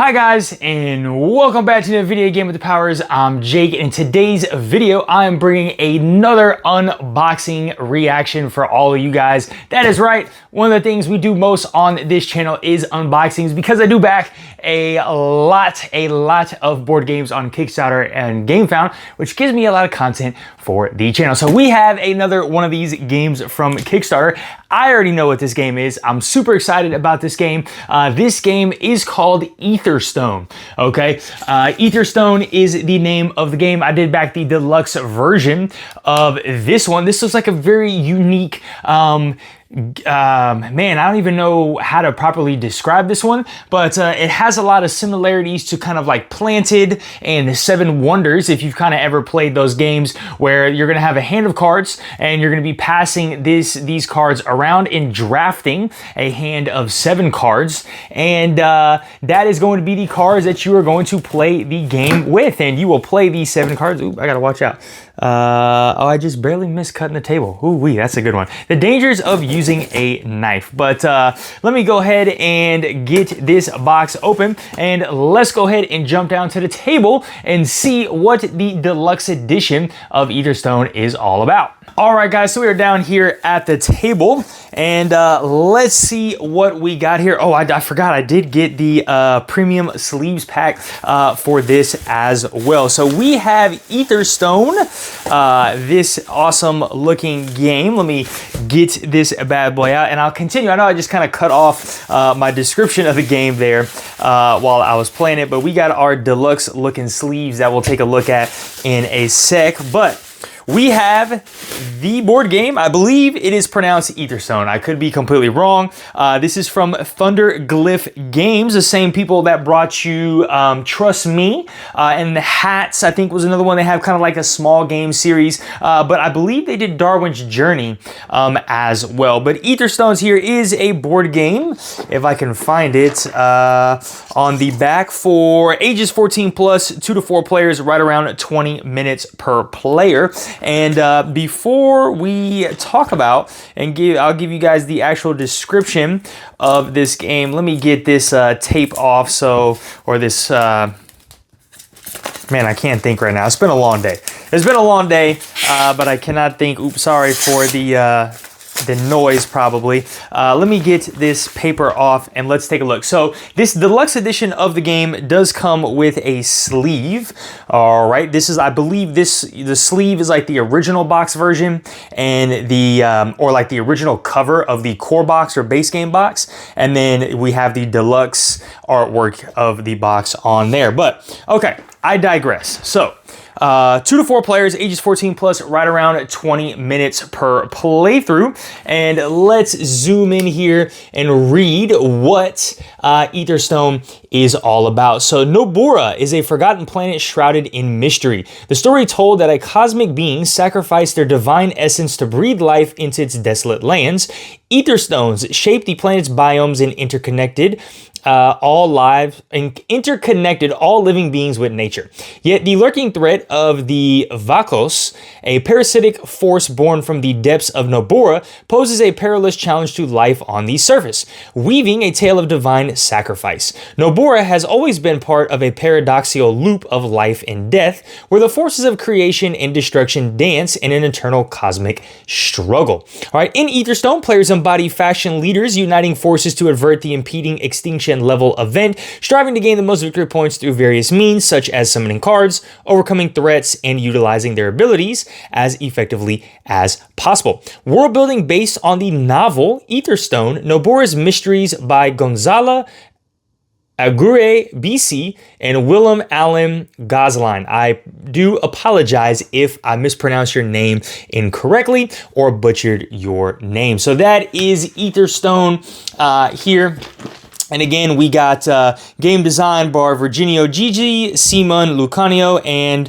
Hi guys, and welcome back to the Video Game with the Powers. I'm Jake, and in today's video, I'm bringing another unboxing reaction for all of you guys. That is right, one of the things we do most on this channel is unboxings because I do back a lot of board games on Kickstarter and GameFound, which gives me a lot of content for the channel. So we have another one of these games from Kickstarter. I already know what this game is. I'm super excited about this game. This game is called Etherstone, okay? Etherstone is the name of the game. I did back the deluxe version of this one. This looks like a very unique, man, I don't even know how to properly describe this one, but it has a lot of similarities to kind of like Planted and the Seven Wonders, if you've kind of ever played those games where you're gonna have a hand of cards and you're gonna be passing these cards around and drafting a hand of 7 cards, and that is going to be the cards that you are going to play the game with, and you will play these 7 cards. Ooh, I gotta watch out. Oh, I just barely missed cutting the table. Ooh wee, that's a good one. The dangers of using a knife. But let me go ahead and get this box open, and let's go ahead and jump down to the table and see what the deluxe edition of Etherstone is all about. All right, guys, so we are down here at the table, and let's see what we got here. Oh, I forgot I did get the premium sleeves pack for this as well. So we have Etherstone, this awesome looking game. Let me get this bad boy out, and I'll continue. I know I just kind of cut off my description of the game there while I was playing it, but we got our deluxe looking sleeves that we'll take a look at in a sec. But we have the board game. I believe it is pronounced Etherstone. I could be completely wrong. This is from ThunderGryph Games, the same people that brought you Trust Me, and the Hats, I think, was another one. They have kind of like a small game series, but I believe they did Darwin's Journey as well. But Etherstones here is a board game, if I can find it, on the back for ages 14 plus, 2 to 4 players, right around 20 minutes per player. And before we talk about and I'll give you guys the actual description of this game. Let me get this tape off, or this, man, I can't think right now. It's been a long day. It's been a long day, but I cannot think. Oops, sorry for the noise probably. Let me get this paper off and let's take a look. So this deluxe edition of the game does come with a sleeve. All right, this is, I believe the sleeve is like the original box version, and the or like the original cover of the core box or base game box, and then we have the deluxe artwork of the box on there. But okay, I digress. So 2 to 4 players, ages 14 plus, right around 20 minutes per playthrough. And let's zoom in here and read what Etherstone is all about. So Nobura is a forgotten planet shrouded in mystery. The story told that a cosmic being sacrificed their divine essence to breathe life into its desolate lands. Etherstones shape the planet's biomes and interconnected all living beings with nature. Yet the lurking threat of the Vacuous, a parasitic force born from the depths of Nobura, poses a perilous challenge to life on the surface, weaving a tale of divine sacrifice. Nobura has always been part of a paradoxical loop of life and death, where the forces of creation and destruction dance in an eternal cosmic struggle. All right, in Etherstone, players embody faction leaders uniting forces to avert the impeding extinction level event, striving to gain the most victory points through various means such as summoning cards, overcoming threats, and utilizing their abilities as effectively as possible. World building based on the novel Etherstone, Nobura's Mysteries by Gonzalo Aguirre BC and Willem Allen Gosselin. I do apologize if I mispronounced your name incorrectly or butchered your name. So that is Etherstone here. And again, we got game design by Virginio, Gigli, Simone, Luciani,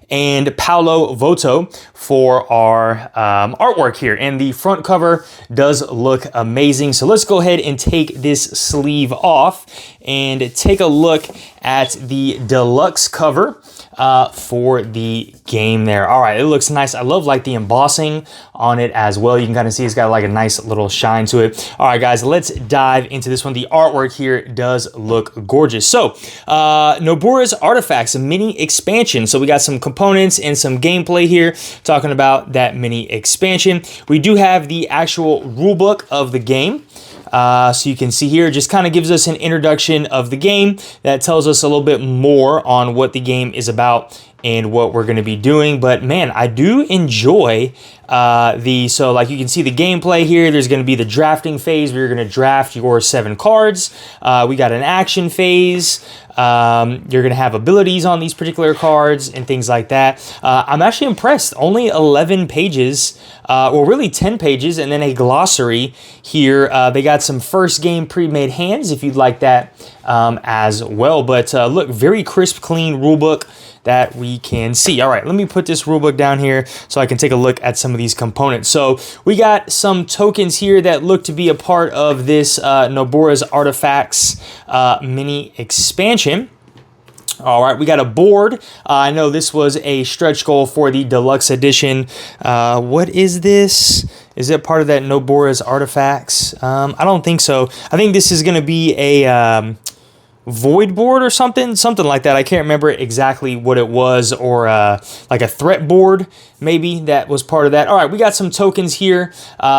and Paolo, Voto for our artwork here. And the front cover does look amazing. So let's go ahead and take this sleeve off and take a look at the deluxe cover. for the game there. All right, it looks nice. I love like the embossing on it as well. You can kind of see it's got like a nice little shine to it. All right, guys, let's dive into this one. The artwork here does look gorgeous. So, Nobura's Artifacts, a mini expansion. So we got some components and some gameplay here talking about that mini expansion. We do have the actual rulebook of the game. So you can see here, just kind of gives us an introduction of the game that tells us a little bit more on what the game is about and what we're going to be doing. But man, I do enjoy so like you can see the gameplay here. There's going to be the drafting phase where you're going to draft your 7 cards. We got an action phase. You're going to have abilities on these particular cards and things like that. I'm actually impressed. Only 11 pages, well, really 10 pages, and then a glossary here. They got some first game pre-made hands if you'd like that as well. But look, very crisp, clean rulebook that we can see. All right, let me put this rulebook down here so I can take a look at some of these components. So we got some tokens here that look to be a part of this Nobura's Artifacts mini expansion. All right, we got a board. I know this was a stretch goal for the Deluxe edition. What is this? Is it part of that Nobura's Artifacts? I don't think so. I think this is going to be a void board or something like that. I can't remember exactly what it was, or like a threat board maybe that was part of that. All right, we got some tokens here.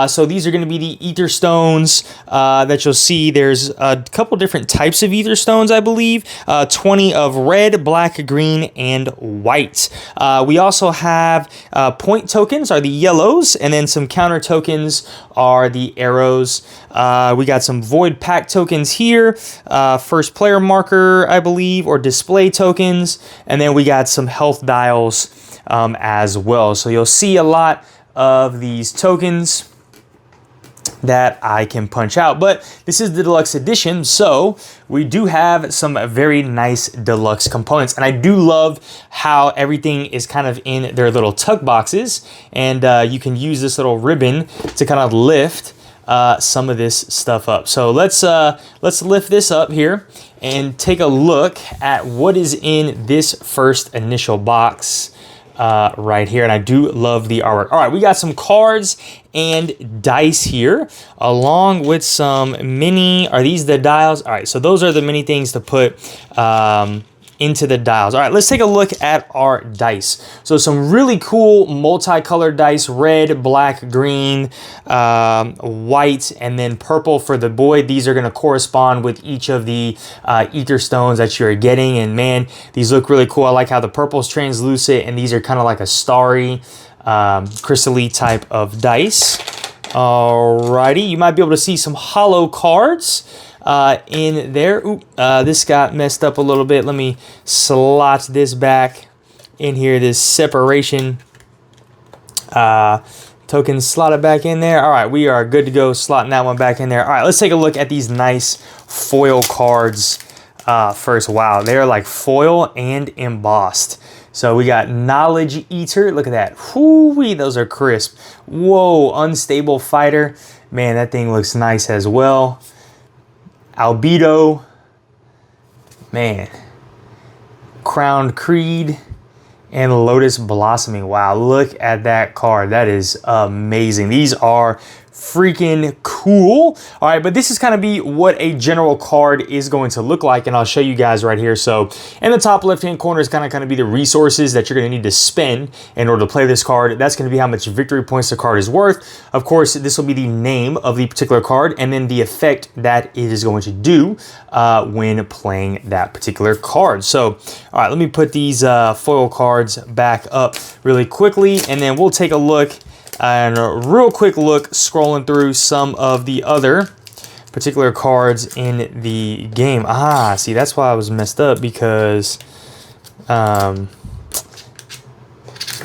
So these are going to be the Etherstones that you'll see. There's a couple different types of Etherstones, I believe. 20 of red, black, green, and white. We also have point tokens are the yellows, and then some counter tokens are the arrows. We got some void pack tokens here. First player marker, I believe, or display tokens. And then we got some health dials as well. So you'll see a lot of these tokens that I can punch out, but this is the Deluxe edition, so we do have some very nice Deluxe components, and I do love how everything is kind of in their little tuck boxes, and you can use this little ribbon to kind of lift some of this stuff up. So let's lift this up here and take a look at what is in this first initial box right here, and I do love the artwork. All right, we got some cards and dice here, along with some mini. Are these the dials? All right, so those are the mini things to put into the dials. All right, let's take a look at our dice. So some really cool multicolored dice: red, black, green, white, and then purple for the boy. These are going to correspond with each of the Etherstones that you're getting, and man, these look really cool. I like how the purple's translucent, and these are kind of like a starry, crystal-y type of dice. Alrighty, you might be able to see some hollow cards in there. Ooh, this got messed up a little bit. Let me slot this back in here. This separation token slotted back in there. All right, we are good to go slotting that one back in there. All right, let's take a look at these nice foil cards first. Wow, they're like foil and embossed. So we got Knowledge Eater. Look at that. Whoo-wee, those are crisp. Whoa, Unstable Fighter. Man, that thing looks nice as well. Albedo. Man. Crowned Creed. And Lotus Blossoming. Wow, look at that card. That is amazing. These are freaking cool. All right, but this is kind of be what a general card is going to look like, and I'll show you guys right here. So in the top left hand corner is kind of be the resources that you're going to need to spend in order to play this card. That's going to be how much victory points the card is worth. Of course, this will be the name of the particular card, and then the effect that it is going to do when playing that particular card. So all right, let me put these foil cards back up really quickly, and then we'll take a look and a real quick look scrolling through some of the other particular cards in the game. Ah, see, that's why I was messed up, because yeah,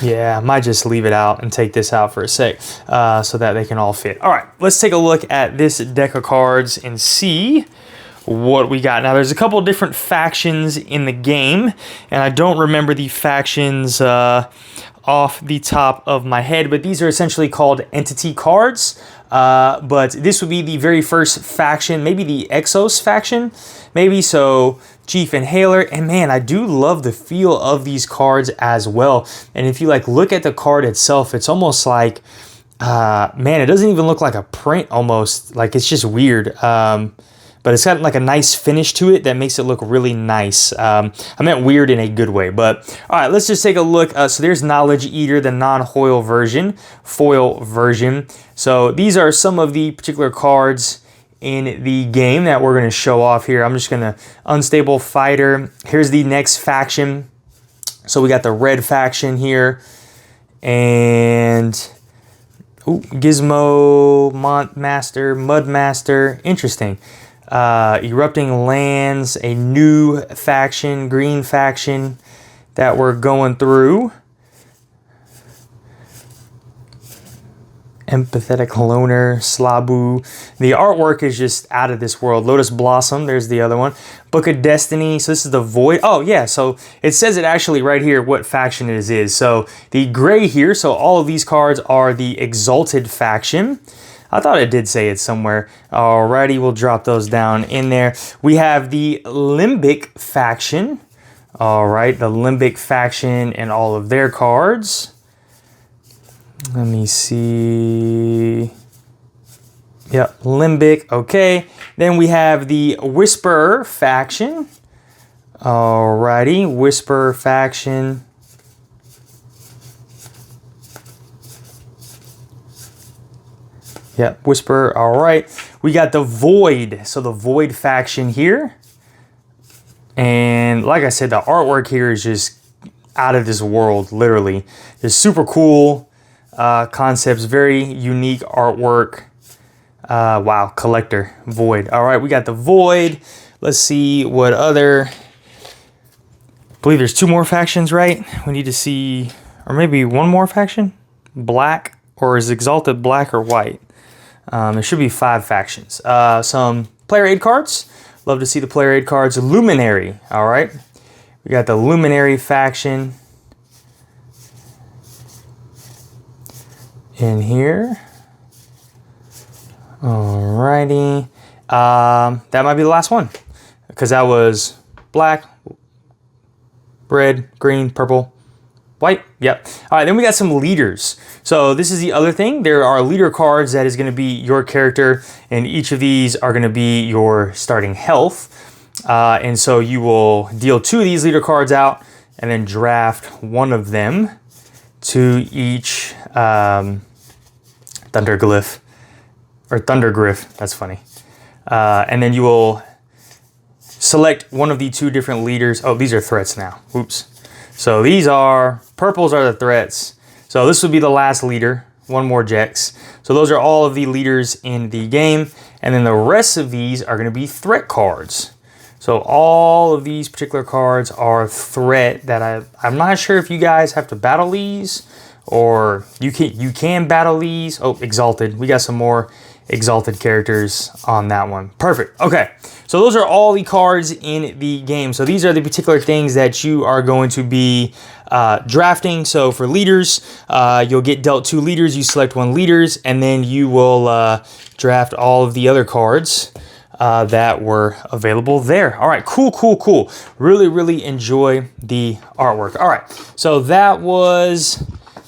I might just leave it out and take this out for a sec so that they can all fit. All right, let's take a look at this deck of cards and see what we got. Now, there's a couple different factions in the game, and I don't remember the factions off the top of my head, but these are essentially called entity cards. But this would be the very first faction, maybe the Exos faction, maybe. So Chief Inhaler, and man, I do love the feel of these cards as well. And if you like look at the card itself, it's almost like, man, it doesn't even look like a print almost, like it's just weird. But it's got like a nice finish to it that makes it look really nice. I meant weird in a good way, but all right, let's just take a look. So there's Knowledge Eater, the non-foil version. So these are some of the particular cards in the game that we're gonna show off here. I'm just gonna Unstable Fighter. Here's the next faction. So we got the red faction here, and Gizmo, Master, Mud Master, interesting. Erupting Lands, a new faction, green faction that we're going through. Empathetic Loner, Slabu. The artwork is just out of this world. Lotus Blossom, there's the other one. Book of Destiny, so this is the Void. Oh yeah, so it says it actually right here what faction it is. So the gray here, so all of these cards are the Exalted faction. I thought it did say it somewhere. Alrighty, we'll drop those down in there. We have the Limbic faction. Alright, the Limbic faction and all of their cards. Let me see. Yep, Limbic, okay. Then we have the Whisperer faction. Alrighty, Whisperer faction. Yep, Whisperer, all right. We got the Void, so the Void faction here. And like I said, the artwork here is just out of this world, literally. It's super cool concepts, very unique artwork. Wow, Collector, Void. All right, we got the Void. Let's see what other... I believe there's 2 more factions, right? We need to see, or maybe 1 more faction? Black, or is Exalted black or white? There should be 5 factions. Some player aid cards. Love to see the player aid cards. Luminary. All right. We got the Luminary faction in here. Alrighty. That might be the last one because that was black, red, green, purple, white. Yep. All right, then we got some leaders. So this is the other thing. There are leader cards that is going to be your character, and each of these are going to be your starting health. And so you will deal 2 of these leader cards out and then draft 1 of them to each ThunderGlyph or ThunderGryph. That's funny. And then you will select one of the 2 different leaders. Oh, these are threats now. Oops. So these are, purples are the threats. So this would be the last leader, 1 more Jex. So those are all of the leaders in the game. And then the rest of these are gonna be threat cards. So all of these particular cards are threat that I'm not sure if you guys have to battle these or you can battle these. Oh, Exalted, we got some more Exalted characters on that one. Perfect, okay. So those are all the cards in the game. So these are the particular things that you are going to be drafting. So for leaders, you'll get dealt 2 leaders, you select 1 leaders, and then you will draft all of the other cards that were available there. All right, cool, cool, cool. Really, really enjoy the artwork. All right, so that was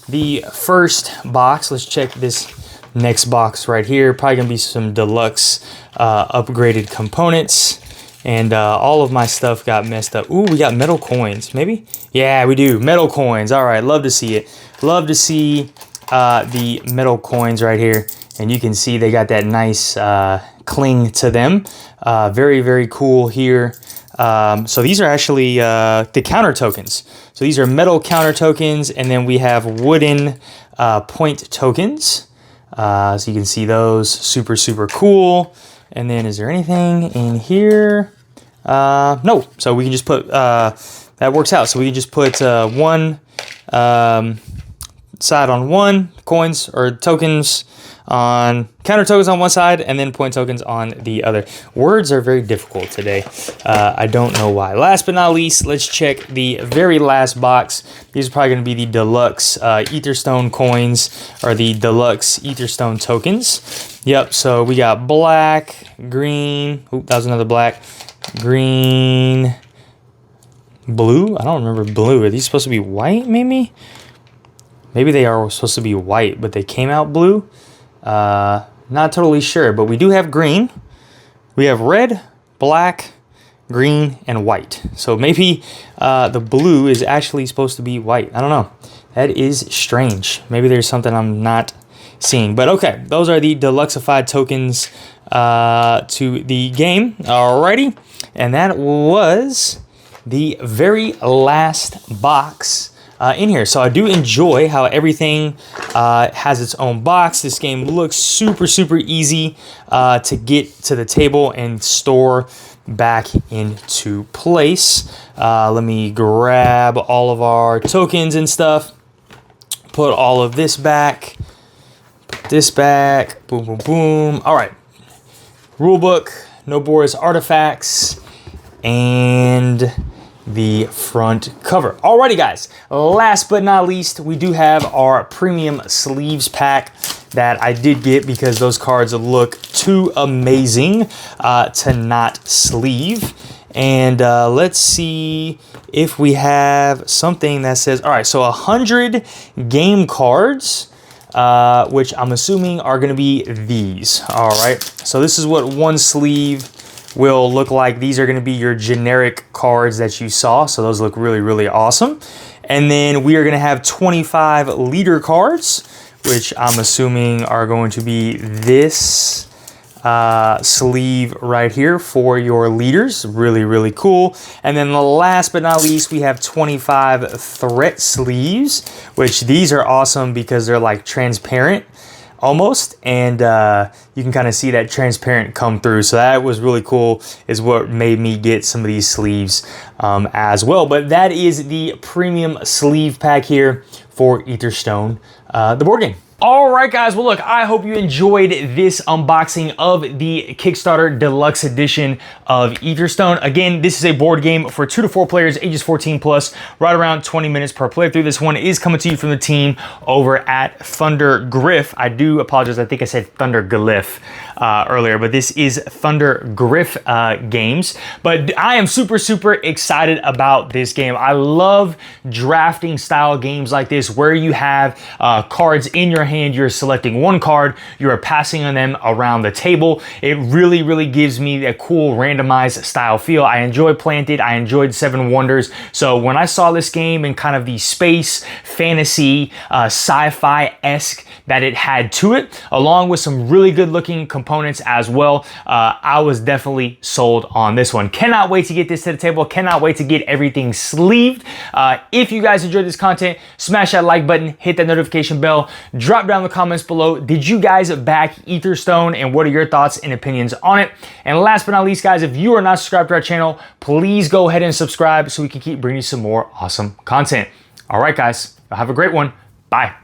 the first box. Let's check this next box right here. Probably gonna be some deluxe upgraded components, and all of my stuff got messed up. Ooh, we got metal coins, maybe? Yeah, we do, metal coins. All right, love to see it. Love to see the metal coins right here, and you can see they got that nice cling to them. Very, very cool here. So these are actually the counter tokens. So these are metal counter tokens, and then we have wooden point tokens. So you can see those, super, super cool. And then is there anything in here? No, so we can just put, that works out. So we can just put 1 side on one, coins or tokens on counter tokens on one side, and then point tokens on the other. Words are very difficult today. I don't know why. Last but not least, let's check the very last box. These are probably going to be the Deluxe Etherstone coins, or the Deluxe Etherstone tokens. Yep, so we got black, green, oop, that was another black, green, blue. I don't remember blue. Are these supposed to be white, maybe? Maybe they are supposed to be white, but they came out blue. Not totally sure, but we do have green. We have red, black, green, and white. So maybe the blue is actually supposed to be white. I don't know. That is strange. Maybe there's something I'm not seeing. But okay, those are the Deluxeified tokens to the game. Alrighty. And that was the very last box in here. So I do enjoy how everything has its own box. This game looks super, super easy to get to the table and store back into place. Let me grab all of our tokens and stuff. Put all of this back. Put this back. Boom, boom, boom. All right. Rulebook, Nobura's artifacts, and the front cover. Alrighty guys, last but not least, we do have our premium sleeves pack that I did get because those cards look too amazing to not sleeve. And let's see if we have something that says, all right, so 100 game cards, which I'm assuming are gonna be these. All right, so this is what one sleeve will look like. These are going to be your generic cards that you saw. So those look really, really awesome. And then we are going to have 25 leader cards, which I'm assuming are going to be this sleeve right here for your leaders. Really, really cool. And then the last but not least, we have 25 threat sleeves, which these are awesome because they're like transparent almost, and you can kind of see that transparent come through. So that was really cool, is what made me get some of these sleeves as well. But that is the premium sleeve pack here for Etherstone, the board game. All right, guys. Well, look, I hope you enjoyed this unboxing of the Kickstarter Deluxe Edition of Etherstone. Again, this is a board game for 2 to 4 players, ages 14 plus, right around 20 minutes per playthrough. This one is coming to you from the team over at ThunderGryph. I do apologize. I think I said ThunderGryph earlier, but this is ThunderGryph games. But I am super, super excited about this game. I love drafting style games like this where you have cards in your hand. You're selecting one card, you're passing on them around the table. It really, really gives me a cool randomized style feel. I enjoy Planted, I enjoyed Seven Wonders. So when I saw this game and kind of the space, fantasy, sci-fi-esque that it had to it, along with some really good looking components as well, I was definitely sold on this one. Cannot wait to get this to the table. Cannot wait to get everything sleeved. If you guys enjoyed this content, smash that like button, hit that notification bell, drop down in the comments below. Did you guys back Etherstone, and what are your thoughts and opinions on it? And last but not least, guys, if you are not subscribed to our channel, please go ahead and subscribe so we can keep bringing you some more awesome content. All right, guys, have a great one. Bye.